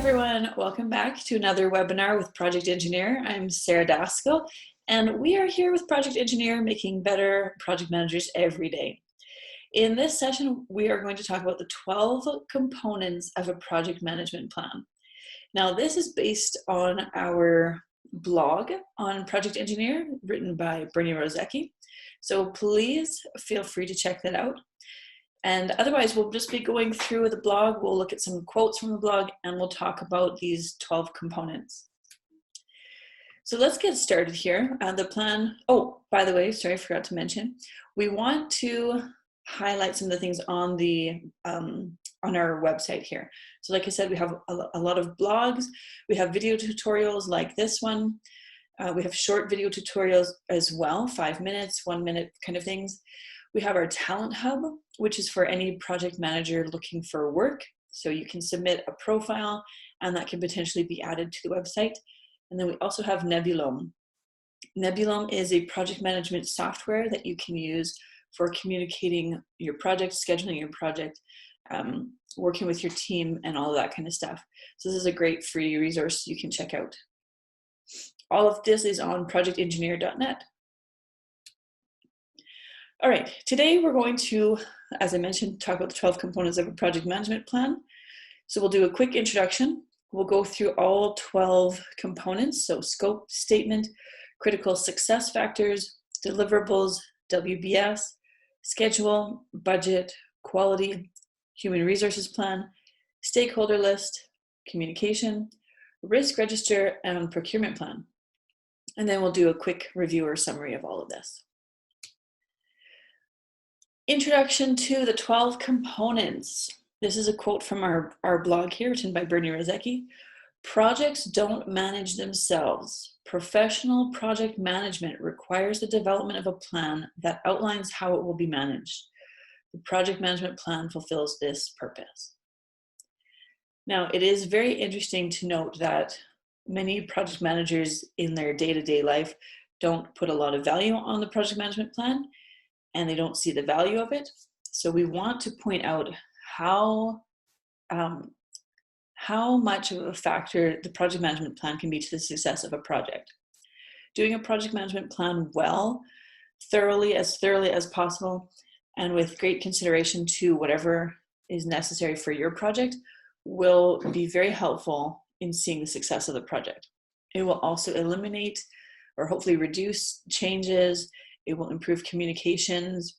everyone, welcome back to another webinar with Project Engineer. I'm Sarah Daskell, and we are here with Project Engineer making better project managers every day. In this session, we are going to talk about the 12 components of a project management plan. Now, this is based on our blog on Project Engineer, written by Bernie Rozecki. So please feel free to check that out. And otherwise, we'll just be going through the blog. We'll look at some quotes from the blog, and we'll talk about these 12 components. So let's get started here. The plan, oh, by the way, sorry, I forgot to mention, we want to highlight some of the things on the on our website here. So like I said, we have a lot of blogs. We have video tutorials like this one. We have short video tutorials as well, 5 minutes, 1 minute kind of things. We have our talent hub, which is for any project manager looking for work. So you can submit a profile and that can potentially be added to the website. And then we also have Nebulum. Nebulum is a project management software that you can use for communicating your project, scheduling your project, working with your team and all of that kind of stuff. So this is a great free resource you can check out. All of this is on projectengineer.net. All right, today we're going to, as I mentioned, talk about the 12 components of a project management plan. So we'll do a quick introduction. We'll go through all 12 components, so scope statement, critical success factors, deliverables, WBS, schedule, budget, quality, human resources plan, stakeholder list, communication, risk register, and procurement plan. And then we'll do a quick review or summary of all of this. Introduction to the 12 components. This is a quote from our blog here, written by Bernie Rozecki. Projects don't manage themselves. Professional project management requires the development of a plan that outlines how it will be managed. The project management plan fulfills this purpose. Now, it is very interesting to note that many project managers in their day-to-day life don't put a lot of value on the project management plan, and they don't see the value of it. So we want to point out how much of a factor the project management plan can be to the success of a project. Doing a project management plan well, thoroughly as possible, and with great consideration to whatever is necessary for your project will be very helpful in seeing the success of the project. It will also eliminate or hopefully reduce changes. It will improve communications,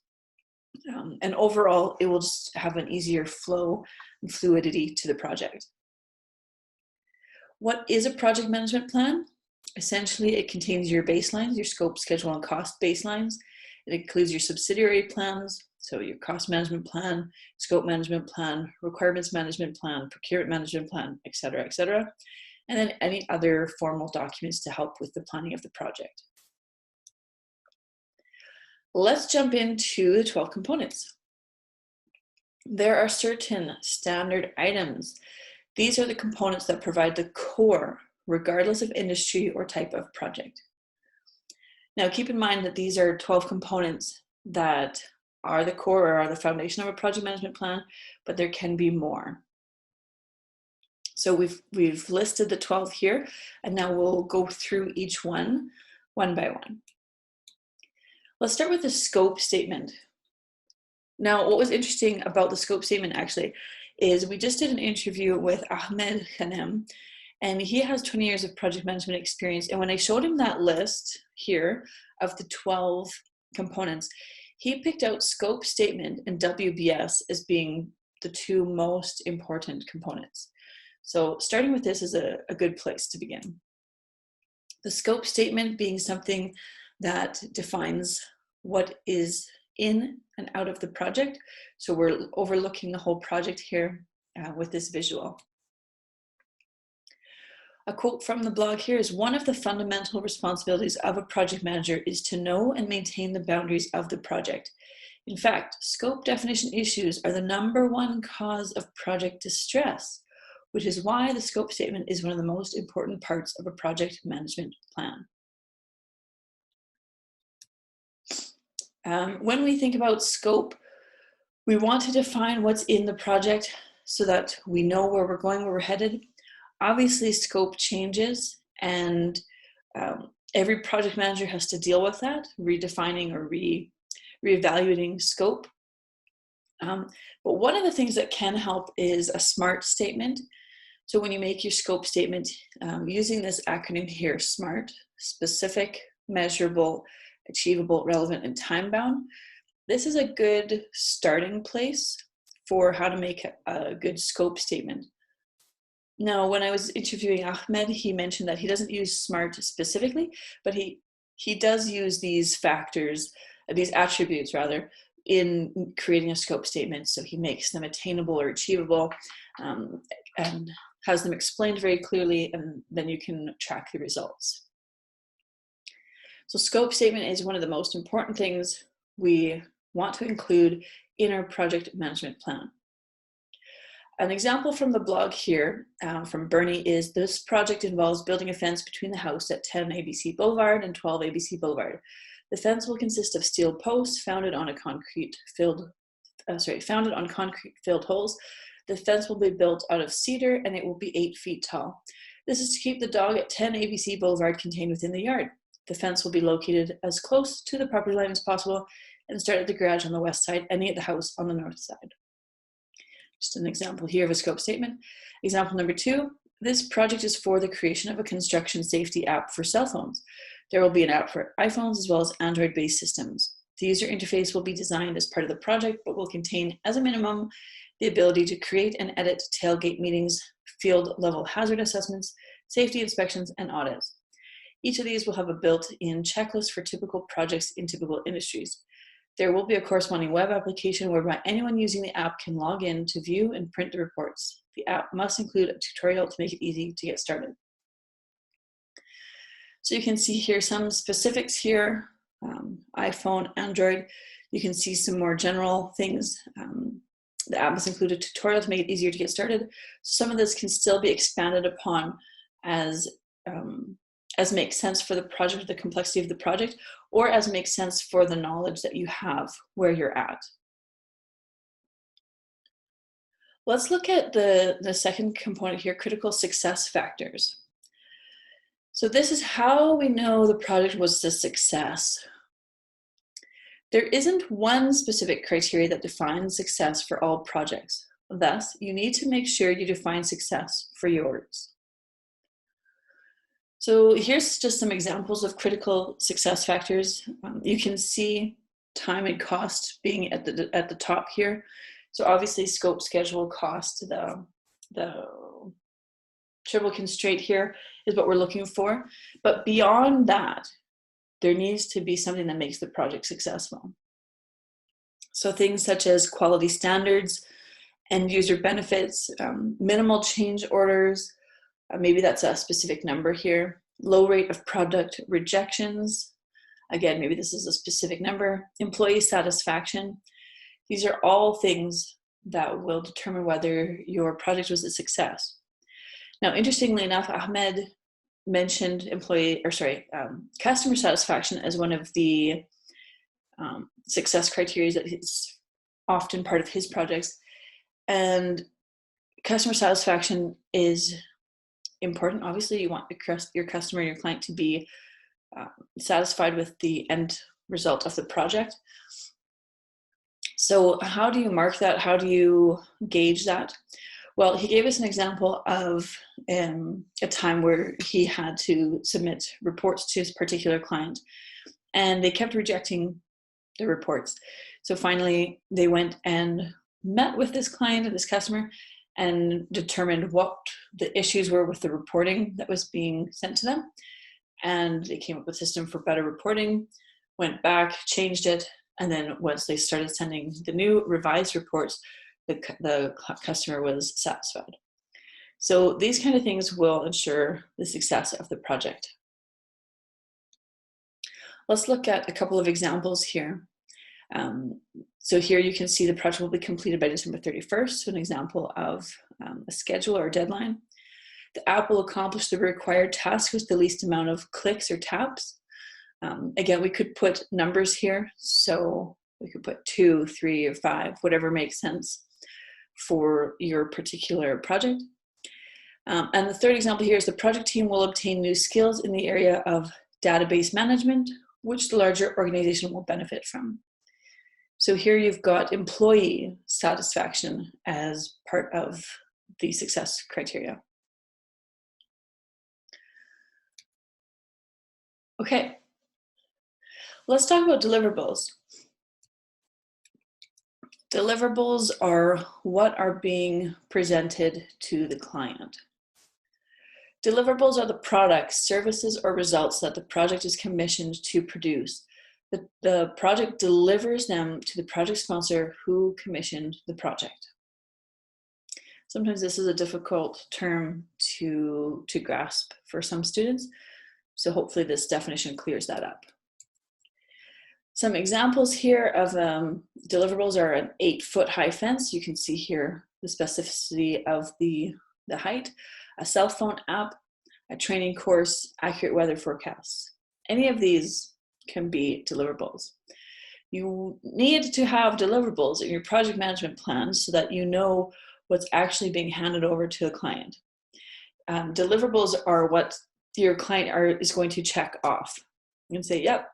and overall, it will just have an easier flow and fluidity to the project. What is a project management plan? Essentially, it contains your baselines, your scope, schedule, and cost baselines. It includes your subsidiary plans, so your cost management plan, scope management plan, requirements management plan, procurement management plan, et cetera, and then any other formal documents to help with the planning of the project. Let's jump into the 12 components. There are certain standard items. These are the components that provide the core, regardless of industry or type of project. Now, keep in mind that these are 12 components that are the core or are the foundation of a project management plan, but there can be more. So we've listed the 12 here, and now we'll go through each one by one. Let's start with the scope statement. Now, what was interesting about the scope statement actually is we just did an interview with Ahmed Khanem, and he has 20 years of project management experience. And when I showed him that list here of the 12 components, he picked out scope statement and WBS as being the two most important components. So starting with this is a good place to begin. The scope statement being something that defines what is in and out of the project. So we're overlooking the whole project here with this visual. A quote from the blog here is, one of the fundamental responsibilities of a project manager is to know and maintain the boundaries of the project. In fact, scope definition issues are the #1 cause of project distress, which is why the scope statement is one of the most important parts of a project management plan. When we think about scope, we want to define what's in the project so that we know where we're going, where we're headed. Obviously, scope changes, and every project manager has to deal with that, redefining or reevaluating scope. But one of the things that can help is a SMART statement. So when you make your scope statement, using this acronym here, SMART, specific, measurable, achievable, relevant, and time-bound, this is a good starting place for how to make a good scope statement. Now, when I was interviewing Ahmed, he mentioned that he doesn't use SMART specifically, but he does use these factors, these attributes rather, in creating a scope statement. So he makes them attainable or achievable, and has them explained very clearly, and then you can track the results. So scope statement is one of the most important things we want to include in our project management plan. An example from the blog here from Bernie is, this project involves building a fence between the house at 10 ABC Boulevard and 12 ABC Boulevard. The fence will consist of steel posts founded on concrete filled holes. The fence will be built out of cedar, and it will be 8 feet tall. This is to keep the dog at 10 ABC Boulevard contained within the yard. The fence will be located as close to the property line as possible and start at the garage on the west side, ending at the house on the north side. Just an example here of a scope statement. Example number 2, this project is for the creation of a construction safety app for cell phones. There will be an app for iPhones as well as Android-based systems. The user interface will be designed as part of the project, but will contain, as a minimum, the ability to create and edit tailgate meetings, field level hazard assessments, safety inspections, and audits. Each of these will have a built-in checklist for typical projects in typical industries. There will be a corresponding web application whereby anyone using the app can log in to view and print the reports. The app must include a tutorial to make it easy to get started. So you can see here some specifics here, iPhone, Android. You can see some more general things. The app must include a tutorial to make it easier to get started. Some of this can still be expanded upon as makes sense for the project, the complexity of the project, or as makes sense for the knowledge that you have where you're at. Let's look at the second component here, critical success factors. So this is how we know the project was a success. There isn't one specific criteria that defines success for all projects. Thus, you need to make sure you define success for yours. So here's just some examples of critical success factors. You can see time and cost being at the top here. So obviously scope, schedule, cost, the triple constraint here is what we're looking for. But beyond that, there needs to be something that makes the project successful. So things such as quality standards, end user benefits, minimal change orders, maybe that's a specific number here, low rate of product rejections, again, maybe this is a specific number, employee satisfaction. These are all things that will determine whether your project was a success. Now, interestingly enough, Ahmed mentioned customer satisfaction as one of the success criteria that is often part of his projects. And customer satisfaction is important. Obviously, you want your customer and your client to be satisfied with the end result of the project. So how do you mark that? How do you gauge that? Well, he gave us an example of a time where he had to submit reports to his particular client, and they kept rejecting the reports. So finally, they went and met with this client and this customer and determined what the issues were with the reporting that was being sent to them. And they came up with a system for better reporting, went back, changed it, and then once they started sending the new revised reports, the customer was satisfied. So these kind of things will ensure the success of the project. Let's look at a couple of examples here. So here you can see the project will be completed by December 31st, so an example of a schedule or deadline. The app will accomplish the required task with the least amount of clicks or taps. Again, we could put numbers here, so we could put 2, 3, or 5, whatever makes sense for your particular project. And the third example here is the project team will obtain new skills in the area of database management, which the larger organization will benefit from. So here you've got employee satisfaction as part of the success criteria. Okay, let's talk about deliverables. Deliverables are what are being presented to the client. Deliverables are the products, services, or results that the project is commissioned to produce. The project delivers them to the project sponsor who commissioned the project. Sometimes this is a difficult term to grasp for some students, so hopefully this definition clears that up. Some examples here of deliverables are an 8-foot high fence. You can see here the specificity of the height, a cell phone app, a training course, accurate weather forecasts. Any of these can be deliverables. You need to have deliverables in your project management plan so that you know what's actually being handed over to the client. Deliverables are what your client is going to check off. You can say, yep,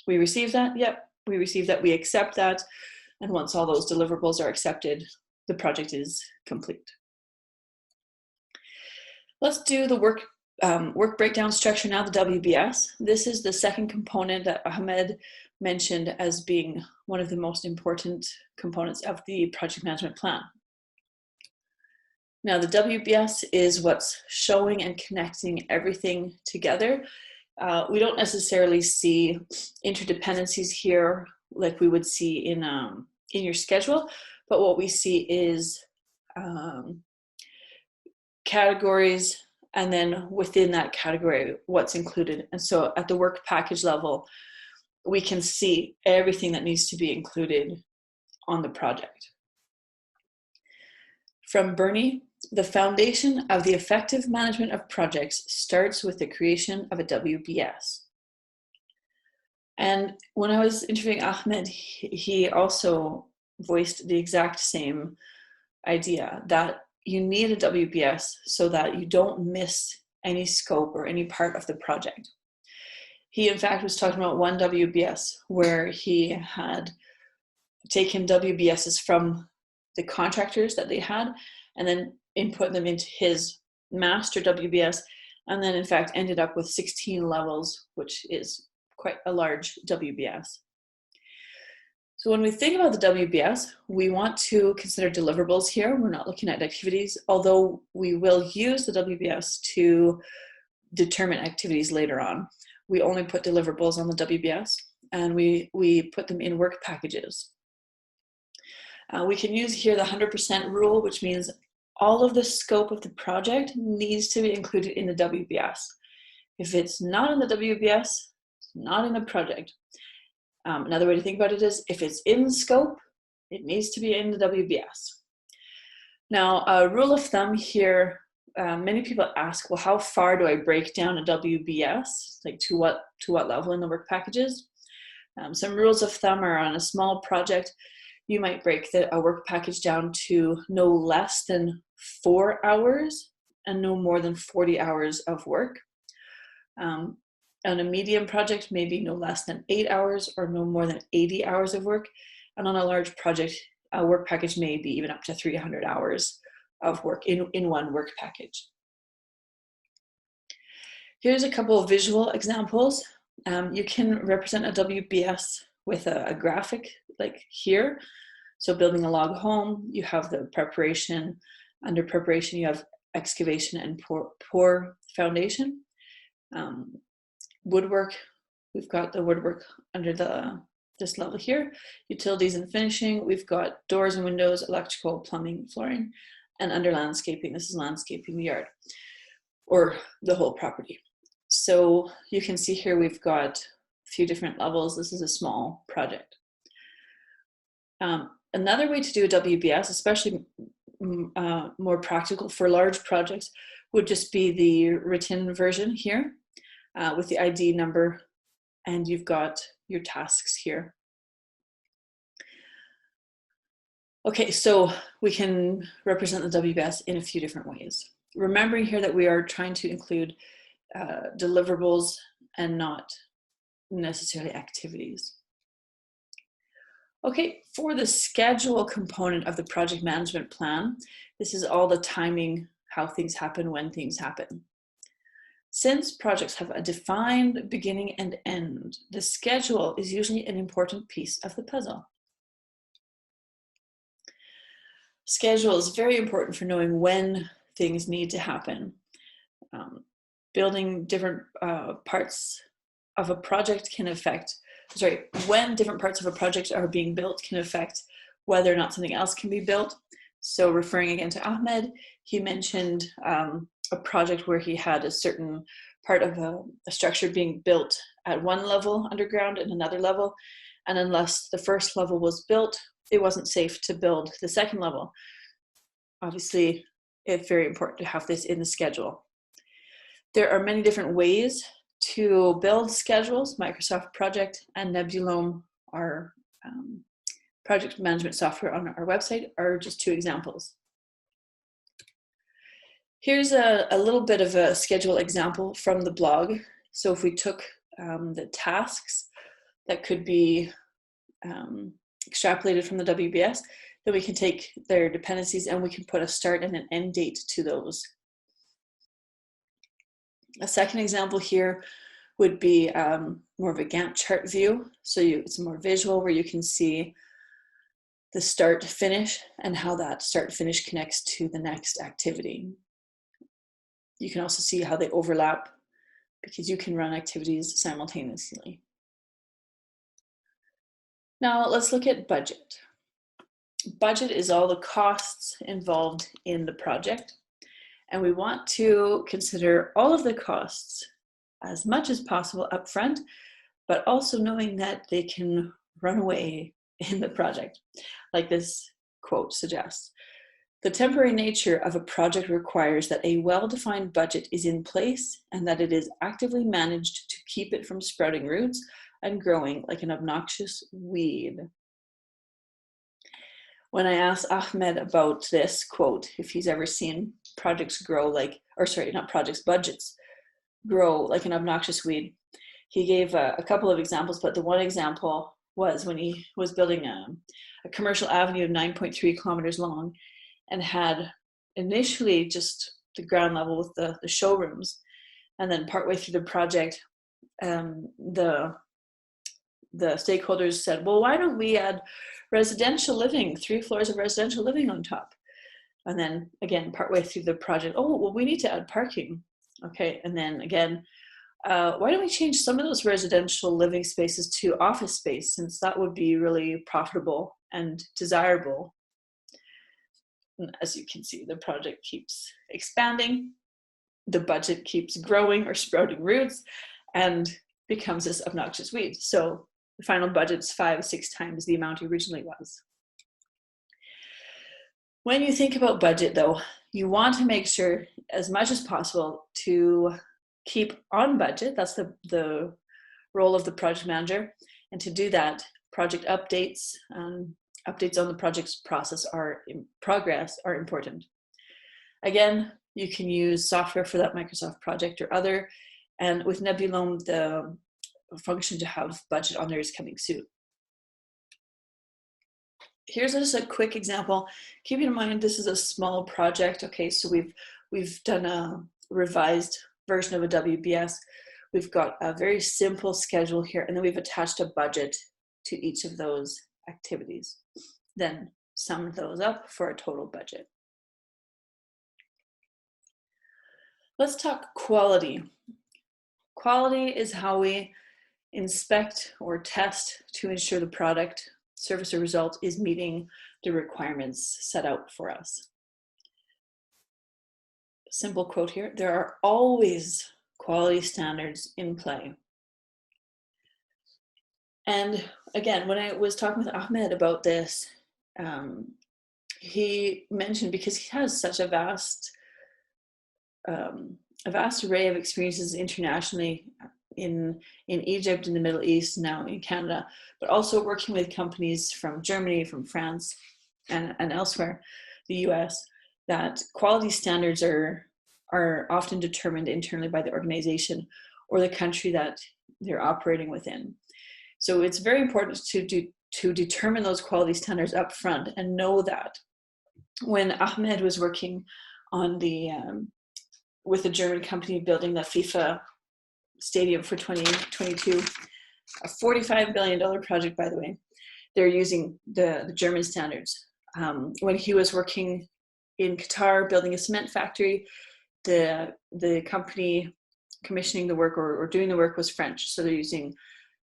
we received that, yep, we received that, we accept that, and once all those deliverables are accepted, the project is complete. Let's do the work breakdown structure now, the WBS. This is the second component that Ahmed mentioned as being one of the most important components of the project management plan. Now, the WBS is what's showing and connecting everything together. We don't necessarily see interdependencies here like we would see in your schedule, but what we see is categories, and then within that category, what's included. And so at the work package level, we can see everything that needs to be included on the project. From Bernie, the foundation of the effective management of projects starts with the creation of a WBS. And when I was interviewing Ahmed, he also voiced the exact same idea, that you need a WBS so that you don't miss any scope or any part of the project. He, in fact, was talking about one WBS where he had taken WBSs from the contractors that they had and then input them into his master WBS, and then in fact ended up with 16 levels, which is quite a large WBS. So when we think about the WBS, we want to consider deliverables here. We're not looking at activities, although we will use the WBS to determine activities later on. We only put deliverables on the WBS, and we put them in work packages. We can use here the 100% rule, which means all of the scope of the project needs to be included in the WBS. If it's not in the WBS, it's not in the project. Another way to think about it is, if it's in scope, it needs to be in the WBS. Now, a rule of thumb here, many people ask, well, how far do I break down a WBS? Like to what level in the work packages? Some rules of thumb are, on a small project, you might break a work package down to no less than 4 hours and no more than 40 hours of work. On a medium project, maybe no less than 8 hours or no more than 80 hours of work. And on a large project, a work package may be even up to 300 hours of work in one work package. Here's a couple of visual examples. You can represent a WBS with a graphic like here. So building a log home, you have the preparation. Under preparation, you have excavation and pour foundation. Woodwork, we've got the woodwork under this level here. Utilities and finishing, we've got doors and windows, electrical, plumbing, flooring, and under landscaping, this is landscaping the yard or the whole property. So you can see here we've got a few different levels. This is a small project. Another way to do a WBS, especially more practical for large projects, would just be the written version here. With the ID number, and you've got your tasks here. Okay, so we can represent the WBS in a few different ways. remembering here that we are trying to include deliverables and not necessarily activities. Okay, for the schedule component of the project management plan, this is all the timing, how things happen, when things happen. Since projects have a defined beginning and end, the schedule is usually an important piece of the puzzle. Schedule is very important for knowing when things need to happen. Building different parts of a project can affect, when different parts of a project are being built can affect whether or not something else can be built. So referring again to Ahmed, he mentioned a project where he had a certain part of a structure being built at one level underground and another level. And unless the first level was built, it wasn't safe to build the second level. Obviously, it's very important to have this in the schedule. There are many different ways to build schedules. Microsoft Project and Nebulome, our project management software on our website, are just two examples. Here's a little bit of a schedule example from the blog. So if we took the tasks that could be extrapolated from the WBS, then we can take their dependencies and we can put a start and an end date to those. A second example here would be more of a Gantt chart view. So it's more visual, where you can see the start finish and how that start finish connects to the next activity. You can also see how they overlap, because you can run activities simultaneously. Now let's look at budget. Budget is all the costs involved in the project. And we want to consider all of the costs as much as possible upfront, but also knowing that they can run away in the project, like this quote suggests. The temporary nature of a project requires that a well-defined budget is in place and that it is actively managed to keep it from sprouting roots and growing like an obnoxious weed. When I asked Ahmed about this quote, if he's ever seen projects grow like, or sorry, not projects, budgets grow like an obnoxious weed, he gave a couple of examples, but the one example was when he was building a commercial avenue of 9.3 kilometers long and had initially just the ground level with the showrooms. And then partway through the project, the stakeholders said, well, why don't we add residential living, 3 floors of residential living on top? And then again, partway through the project, oh, well, we need to add parking. Okay, and then again, why don't we change some of those residential living spaces to office space, since that would be really profitable and desirable. And as you can see, the project keeps expanding, the budget keeps growing or sprouting roots, and becomes this obnoxious weed. So the final budget's 5-6 times the amount it originally was. When you think about budget, though, you want to make sure as much as possible to keep on budget. That's the role of the project manager. And to do that, project updates, updates on the project's progress are important. Again, you can use software for that, Microsoft Project or other. And with Nebulome, the function to have budget on there is coming soon. Here's just a quick example. Keeping in mind this is a small project. Okay, so we've done a revised version of a WBS. We've got a very simple schedule here, and then we've attached a budget to each of those activities. Then sum those up for a total budget. Let's talk quality. Quality is how we inspect or test to ensure the product, service, or result is meeting the requirements set out for us. Simple quote here: there are always quality standards in play. And again, when I was talking with Ahmed about this, he mentioned, because he has such a vast array of experiences internationally, in Egypt, in the Middle East, now in Canada, but also working with companies from Germany, from France, and elsewhere, the US, that quality standards are are often determined internally by the organization or the country that they're operating within. So it's very important to determine those quality standards up front and know that. When Ahmed was working on with the German company building the FIFA stadium for 2022, a $45 billion project, by the way, they're using the German standards. When he was working in Qatar building a cement factory, the company commissioning the work or doing the work was French, so they're using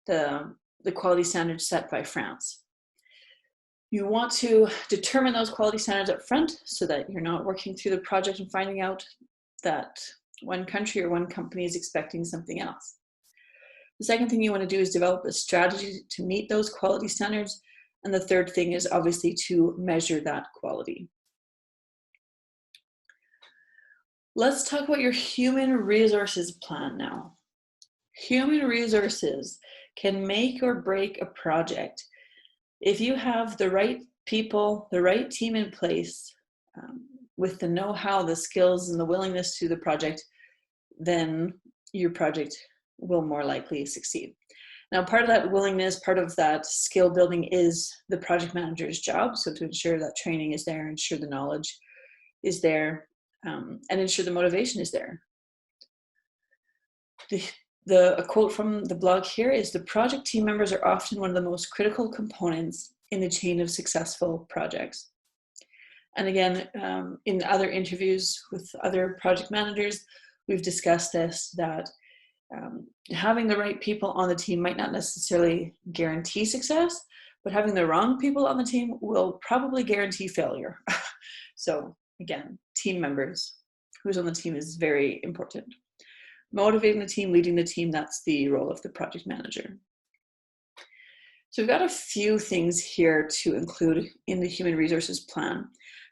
the quality standards set by France. You want to determine those quality standards up front so that you're not working through the project and finding out that one country or one company is expecting something else. The second thing you want to do is develop a strategy to meet those quality standards. And the third thing is obviously to measure that quality. Let's talk about your human resources plan now. Human resources can make or break a project. If you have the right people, the right team in place, with the know-how, the skills, and the willingness to do the project, then your project will more likely succeed. Now, part of that willingness, part of that skill building is the project manager's job. So to ensure that training is there, ensure the knowledge is there, and ensure the motivation is there. A quote from the blog here is, "The project team members are often one of the most critical components in the chain of successful projects." And again, in other interviews with other project managers, we've discussed this, that having the right people on the team might not necessarily guarantee success, but having the wrong people on the team will probably guarantee failure. So again, team members, who's on the team is very important. Motivating the team, leading the team, that's the role of the project manager. So we've got a few things here to include in the human resources plan.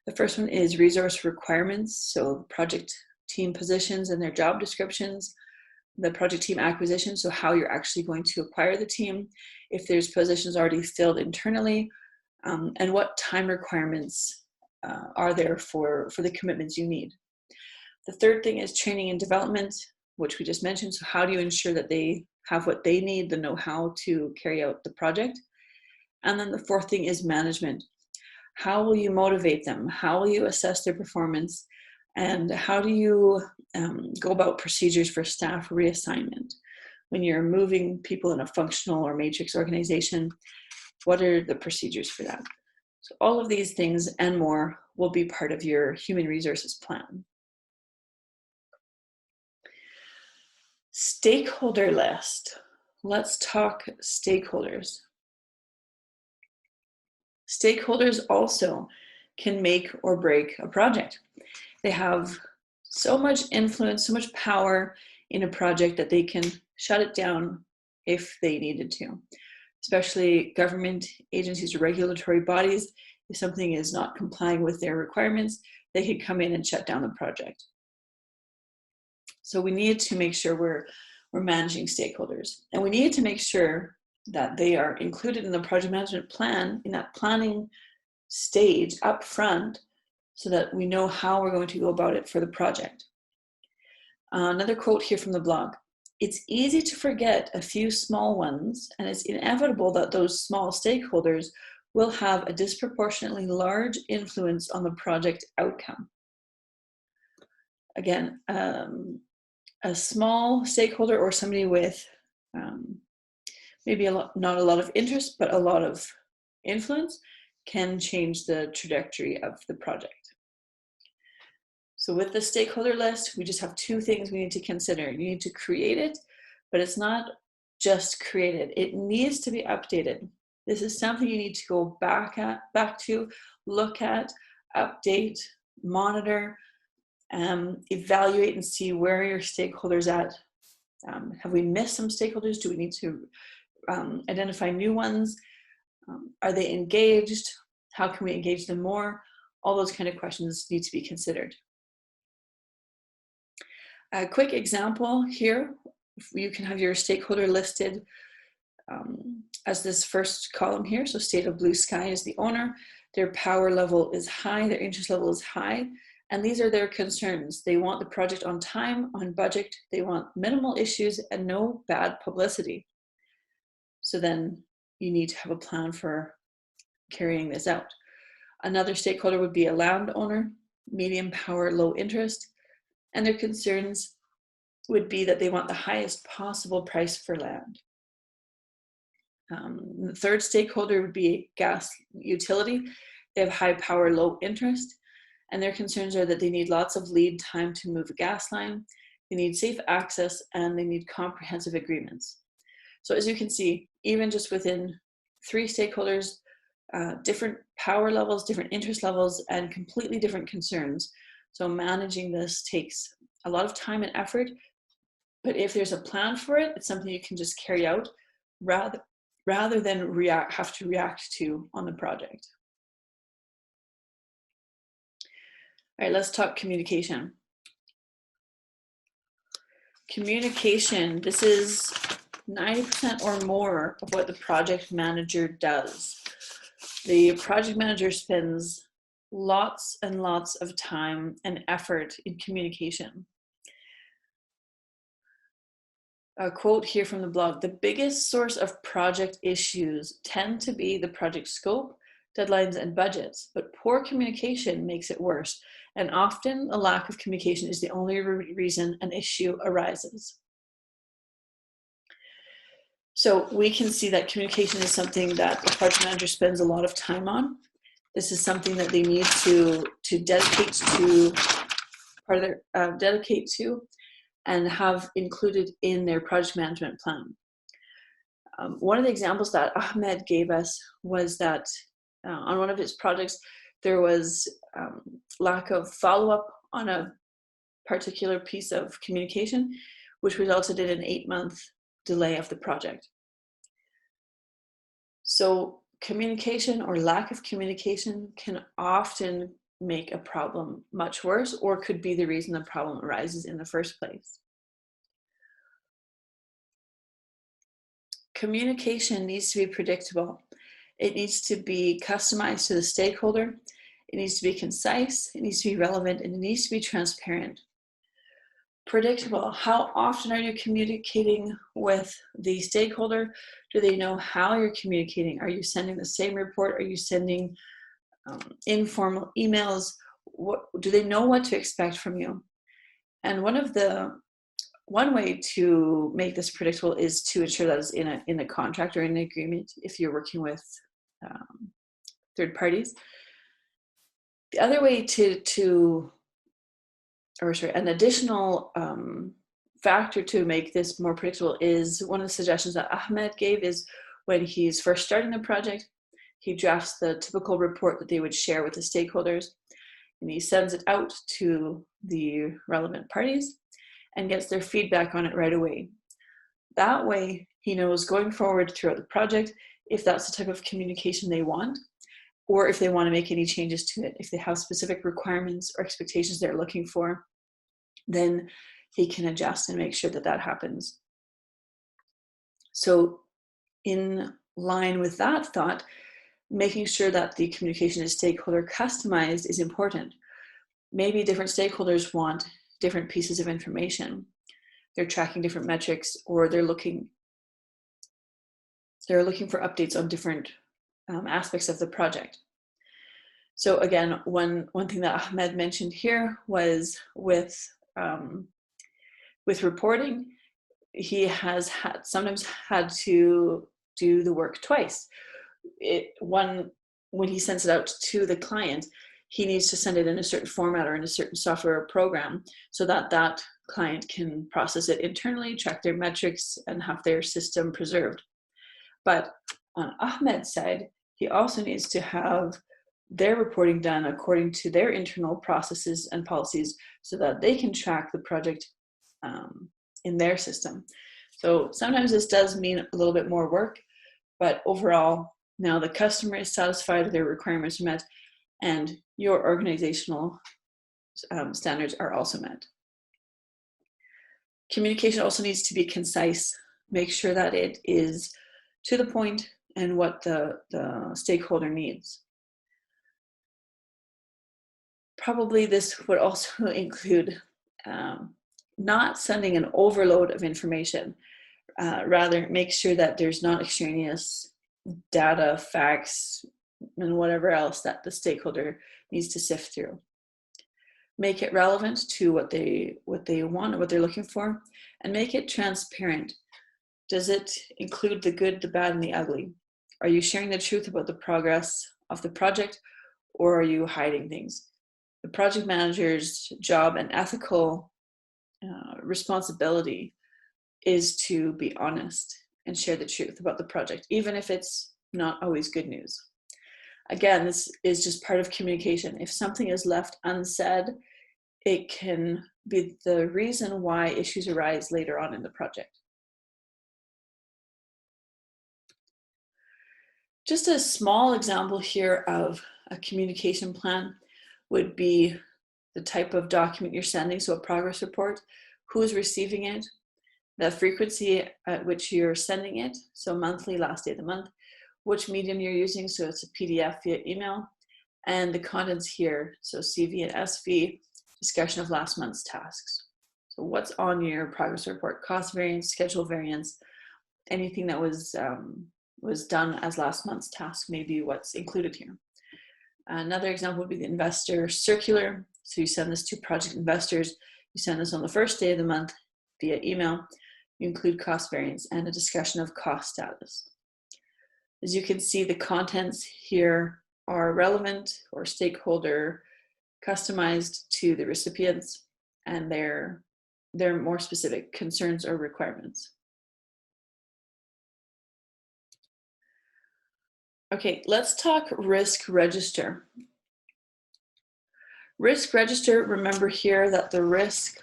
The first one is resource requirements, so project team positions and their job descriptions, the project team acquisition, so how you're actually going to acquire the team, if there's positions already filled internally, and what time requirements are there for the commitments you need. The third thing is training and development, which we just mentioned. So how do you ensure that they have what they need, the know-how to carry out the project? And then the fourth thing is management. How will you motivate them? How will you assess their performance? And how do you go about procedures for staff reassignment? When you're moving people in a functional or matrix organization, what are the procedures for that? So all of these things and more will be part of your human resources plan. Stakeholder list. Let's talk stakeholders. Stakeholders also can make or break a project. They have so much influence, so much power in a project that they can shut it down if they needed to. Especially government agencies or regulatory bodies, if something is not complying with their requirements, they could come in and shut down the project. So we need to make sure we're managing stakeholders, and we need to make sure that they are included in the project management plan, in that planning stage up front, so that we know how we're going to go about it for the project. Another quote here from the blog: "It's easy to forget a few small ones, and it's inevitable that those small stakeholders will have a disproportionately large influence on the project outcome." Again, a small stakeholder or somebody with maybe not a lot of interest, but a lot of influence can change the trajectory of the project. So with the stakeholder list, we just have two things we need to consider. You need to create it, but it's not just created. It needs to be updated. This is something you need to go back to, look at, update, monitor, evaluate and see where your stakeholders at. Have we missed some stakeholders? Do we need to identify new ones? Are they engaged? How can we engage them more? All those kind of questions need to be considered. A quick example here, you can have your stakeholder listed as this first column here. So State of Blue Sky is the owner. Their power level is high, their interest level is high. And these are their concerns. They want the project on time, on budget. They want minimal issues and no bad publicity. So then you need to have a plan for carrying this out. Another stakeholder would be a landowner, medium power, low interest, and their concerns would be that they want the highest possible price for land. The third stakeholder would be a gas utility. They have high power, low interest, and their concerns are that they need lots of lead time to move a gas line, they need safe access, and they need comprehensive agreements. So as you can see, even just within 3 stakeholders, different power levels, different interest levels, and completely different concerns. So managing this takes a lot of time and effort, but if there's a plan for it, it's something you can just carry out rather than have to react to on the project. All right, let's talk communication. Communication, this is 90% or more of what the project manager does. The project manager spends lots and lots of time and effort in communication. A quote here from the blog: the biggest source of project issues tend to be the project scope, deadlines, and budgets, but poor communication makes it worse, and often a lack of communication is the only reason an issue arises. So we can see that communication is something that the project manager spends a lot of time on. This is something that they need to dedicate to and have included in their project management plan. One of the examples that Ahmed gave us was that on one of his projects, there was lack of follow-up on a particular piece of communication, which resulted in an 8-month delay of the project. So communication or lack of communication can often make a problem much worse, or could be the reason the problem arises in the first place. Communication needs to be predictable. It needs to be customized to the stakeholder. It needs to be concise, it needs to be relevant, and it needs to be transparent. Predictable. How often are you communicating with the stakeholder? Do they know how you're communicating? Are you sending the same report? Are you sending informal emails? Do they know what to expect from you? And one way to make this predictable is to ensure that it's in a contract or in an agreement if you're working with third parties. The other way an additional factor to make this more predictable is one of the suggestions that Ahmed gave is when he's first starting the project, he drafts the typical report that they would share with the stakeholders, and he sends it out to the relevant parties and gets their feedback on it right away. That way, he knows going forward throughout the project if that's the type of communication they want, or if they want to make any changes to it. If they have specific requirements or expectations they're looking for, then he can adjust and make sure that that happens. So in line with that thought, making sure that the communication is stakeholder customized is important. Maybe different stakeholders want different pieces of information. They're tracking different metrics, or they're looking for updates on different aspects of the project. So again, one thing that Ahmed mentioned here was with reporting, he has sometimes had to do the work twice. When he sends it out to the client, he needs to send it in a certain format or in a certain software program so that that client can process it internally, track their metrics, and have their system preserved. But on Ahmed's side, he also needs to have their reporting done according to their internal processes and policies so that they can track the project in their system. So sometimes this does mean a little bit more work, but overall, now the customer is satisfied, their requirements are met, and your organizational standards are also met. Communication also needs to be concise. Make sure that it is to the point and what the stakeholder needs. Probably this would also include not sending an overload of information. Rather, make sure that there's not extraneous data, facts, and whatever else that the stakeholder needs to sift through. Make it relevant to what they want, what they're looking for, and make it transparent. Does it include the good, the bad, and the ugly? Are you sharing the truth about the progress of the project, or are you hiding things? The project manager's job and ethical responsibility is to be honest and share the truth about the project, even if it's not always good news. Again, this is just part of communication. If something is left unsaid, it can be the reason why issues arise later on in the project. Just a small example here of a communication plan would be the type of document you're sending, so a progress report, who is receiving it, the frequency at which you're sending it, so monthly, last day of the month, which medium you're using, so it's a PDF via email, and the contents here, so CV and SV, discussion of last month's tasks. So what's on your progress report? Cost variance, schedule variance, anything that was done as last month's task may be what's included here. Another example would be the investor circular. So you send this to project investors. You send this on the first day of the month via email. You include cost variance and a discussion of cost status. As you can see, the contents here are relevant or stakeholder customized to the recipients, and they're more specific concerns or requirements. Okay, let's talk risk register. Risk register, remember here that the risk,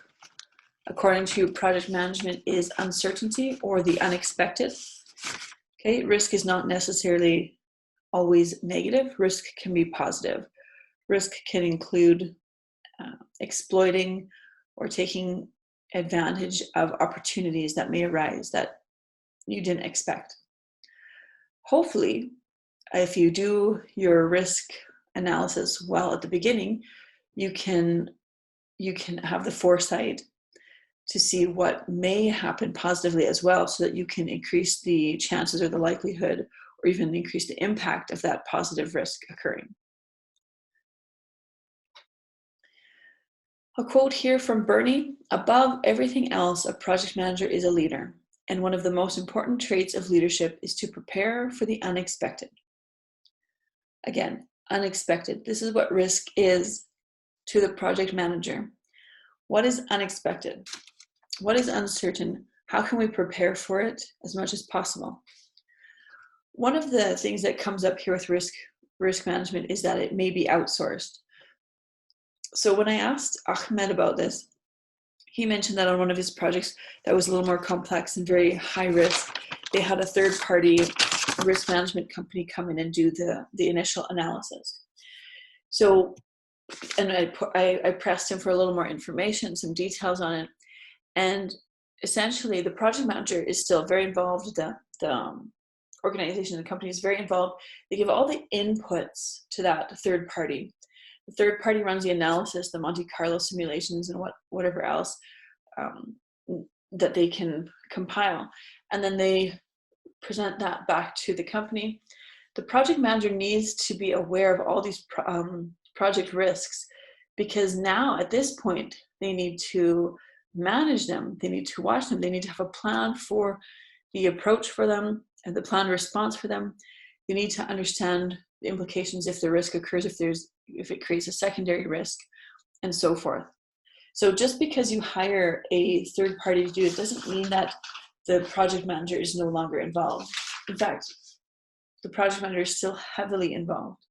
according to project management, is uncertainty or the unexpected. Okay, risk is not necessarily always negative. Risk can be positive. Risk can include exploiting or taking advantage of opportunities that may arise that you didn't expect. Hopefully, if you do your risk analysis well at the beginning, you can have the foresight to see what may happen positively as well, so that you can increase the chances or the likelihood, or even increase the impact of that positive risk occurring. A quote here from Bernie: "Above everything else, a project manager is a leader, and one of the most important traits of leadership is to prepare for the unexpected." Again, unexpected. This is what risk is to the project manager. What is unexpected? What is uncertain? How can we prepare for it as much as possible? One of the things that comes up here with risk management is that it may be outsourced. So when I asked Ahmed about this, he mentioned that on one of his projects that was a little more complex and very high risk, they had a third-party risk management company come in and do the initial analysis. So, and I pressed him for a little more information, some details on it, and essentially the project manager is still very involved. The organization, the company is very involved. They give all the inputs to that third party. The third party runs the analysis, the Monte Carlo simulations, and whatever else that they can compile, and then they present that back to the company. The project manager needs to be aware of all these project risks, because now at this point they need to manage them, they need to watch them, they need to have a plan for the approach for them and the planned response for them. They need to understand the implications if the risk occurs, if it creates a secondary risk, and so forth. So just because you hire a third party to do it doesn't mean that the project manager is no longer involved. In fact, the project manager is still heavily involved.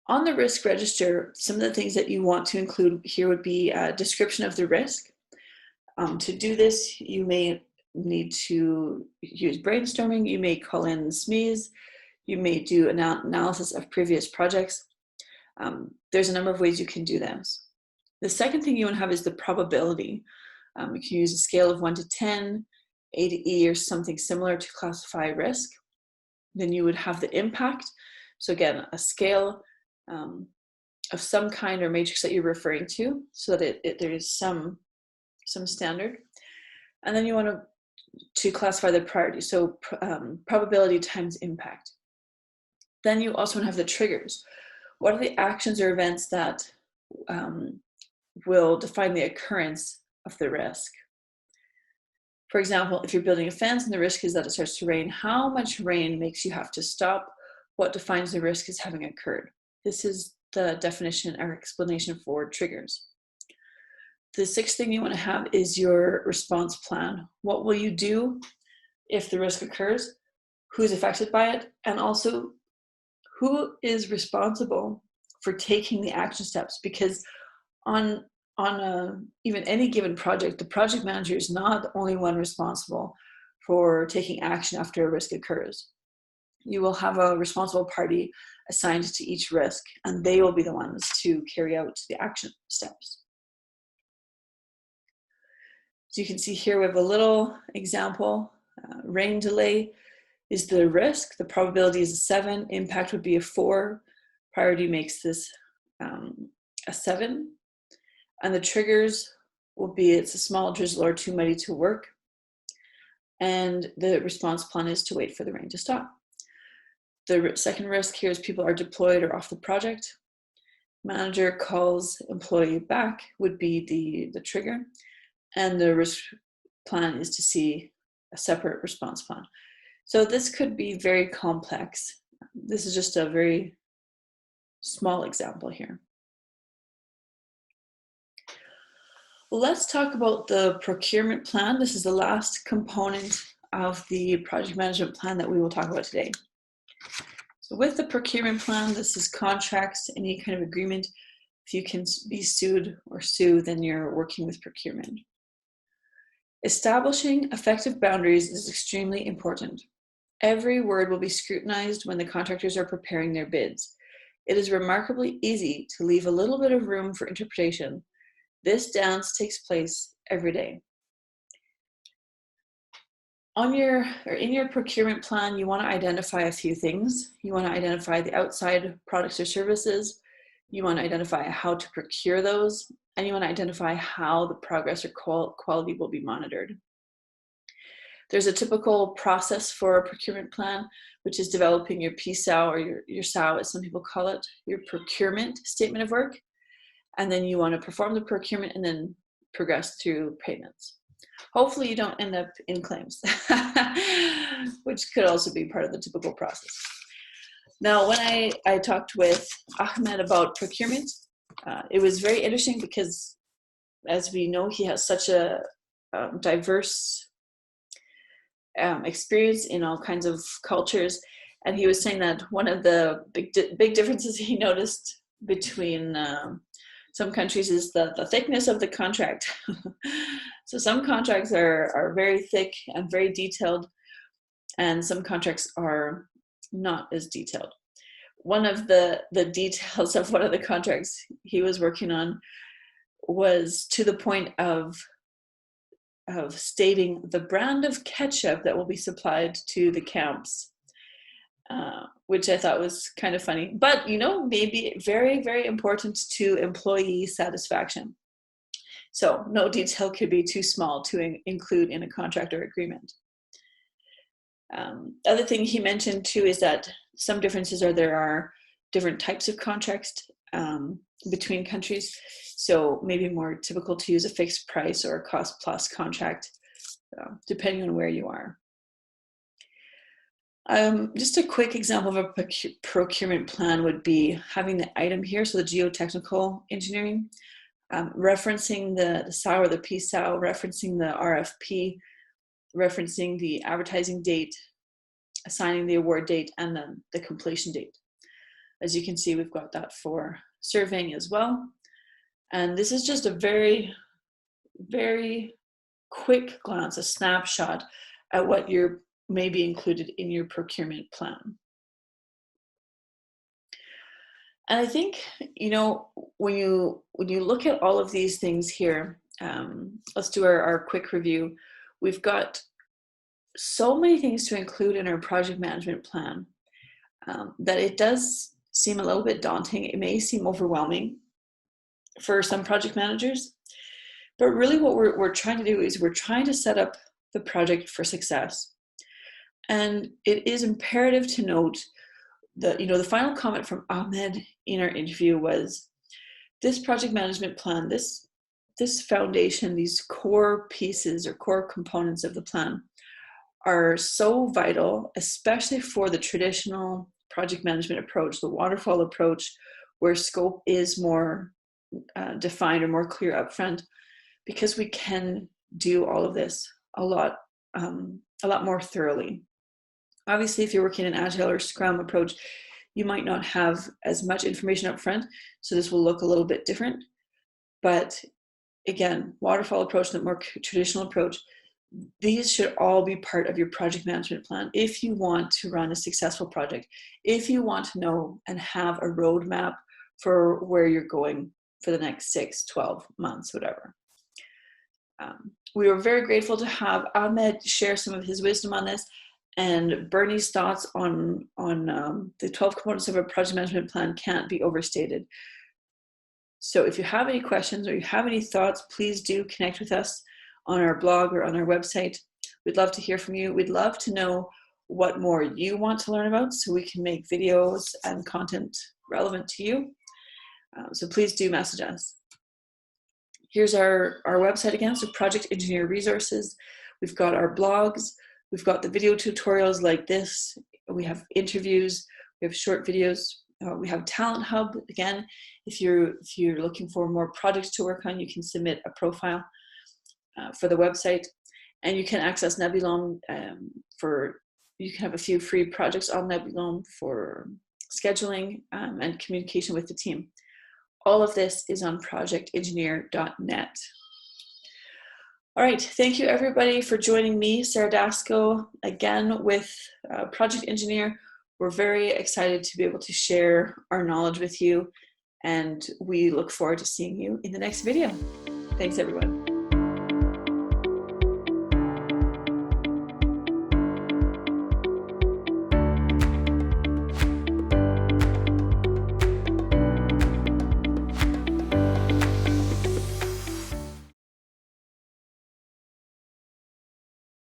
On the risk register, some of the things that you want to include here would be a description of the risk. To do this, you may need to use brainstorming, you may call in SMEs, you may do an analysis of previous projects. There's a number of ways you can do this. The second thing you want to have is the probability. You can use a scale of 1 to 10, A to E, or something similar to classify risk. Then you would have the impact. So again, a scale of some kind or matrix that you're referring to, so that there is some standard. And then you want to classify the priority, so probability times impact. Then you also want to have the triggers. What are the actions or events that will define the occurrence of the risk? For example, if you're building a fence and the risk is that it starts to rain, how much rain makes you have to stop? What defines the risk as having occurred? This is the definition or explanation for triggers. The sixth thing you want to have is your response plan. What will you do if the risk occurs? Who's affected by it? And also, who is responsible for taking the action steps? Because on even any given project, the project manager is not the only one responsible for taking action after a risk occurs. You will have a responsible party assigned to each risk, and they will be the ones to carry out the action steps. So you can see here we have a little example. Rain delay is the risk. The probability is a 7. Impact would be a 4. Priority makes this a 7. And the triggers will be it's a small drizzle or too muddy to work. And the response plan is to wait for the rain to stop. The second risk here is people are deployed or off the project. Manager calls employee back would be the trigger. And the risk plan is to see a separate response plan. So this could be very complex. This is just a very small example here. Let's talk about the procurement plan. This is the last component of the project management plan that we will talk about today. So with the procurement plan, this is contracts, any kind of agreement. If you can be sued or sue, then you're working with procurement. Establishing effective boundaries is extremely important. Every word will be scrutinized when the contractors are preparing their bids. It is remarkably easy to leave a little bit of room for interpretation. This dance takes place every day. In your procurement plan, you want to identify a few things. You want to identify the outside products or services. You want to identify how to procure those, and you want to identify how the progress or quality will be monitored. There's a typical process for a procurement plan, which is developing your PSAW or your SAW, as some people call it, your procurement statement of work. And then you want to perform the procurement and then progress through payments. Hopefully you don't end up in claims, which could also be part of the typical process. Now, when I talked with Ahmed about procurement, it was very interesting because, as we know, he has such a diverse experience in all kinds of cultures. And he was saying that one of the big differences he noticed between some countries is the thickness of the contract. So some contracts are very thick and very detailed, and some contracts are not as detailed. One of the details of one of the contracts he was working on was to the point of stating the brand of ketchup that will be supplied to the camps, which I thought was kind of funny, but maybe very, very important to employee satisfaction. So no detail could be too small to include in a contract or agreement. Other thing he mentioned too is that some differences there are different types of contracts between countries. So maybe more typical to use a fixed price or a cost plus contract, depending on where you are. Just a quick example of a procurement plan would be having the item here, so the geotechnical engineering, referencing the SAW or the PSAW, referencing the RFP, referencing the advertising date, assigning the award date, and then the completion date. As you can see, we've got that for surveying as well. And this is just a very, very quick glance, a snapshot at what may be included in your procurement plan. And I think, when you look at all of these things here, let's do our quick review. We've got so many things to include in our project management plan that it does seem a little bit daunting. It may seem overwhelming for some project managers, but really what we're trying to do is we're trying to set up the project for success. And it is imperative to note that, the final comment from Ahmed in our interview was, this project management plan, this foundation, these core pieces or core components of the plan are so vital, especially for the traditional project management approach, the waterfall approach, where scope is more defined or more clear upfront, because we can do all of this a lot more thoroughly. Obviously, if you're working in an Agile or Scrum approach, you might not have as much information up front, so this will look a little bit different. But again, waterfall approach, the more traditional approach, these should all be part of your project management plan if you want to run a successful project, if you want to know and have a roadmap for where you're going for the next 6, 12 months, whatever. We were very grateful to have Ahmed share some of his wisdom on this, and Bernie's thoughts on the 12 components of a project management plan can't be overstated. So if you have any questions or you have any thoughts, please do connect with us on our blog or on our website. We'd love to hear from you. We'd love to know what more you want to learn about so we can make videos and content relevant to you. So please do message us. Here's our website again, so Project Engineer Resources. We've got our blogs. We've got the video tutorials like this. We have interviews. We have short videos. We have Talent Hub. Again, if you're looking for more projects to work on, you can submit a profile for the website, and you can access Nebulon you can have a few free projects on Nebulon for scheduling and communication with the team. All of this is on projectengineer.net. All right, thank you everybody for joining me, Sarah Dasco, again with Project Engineer. We're very excited to be able to share our knowledge with you, and we look forward to seeing you in the next video. Thanks everyone.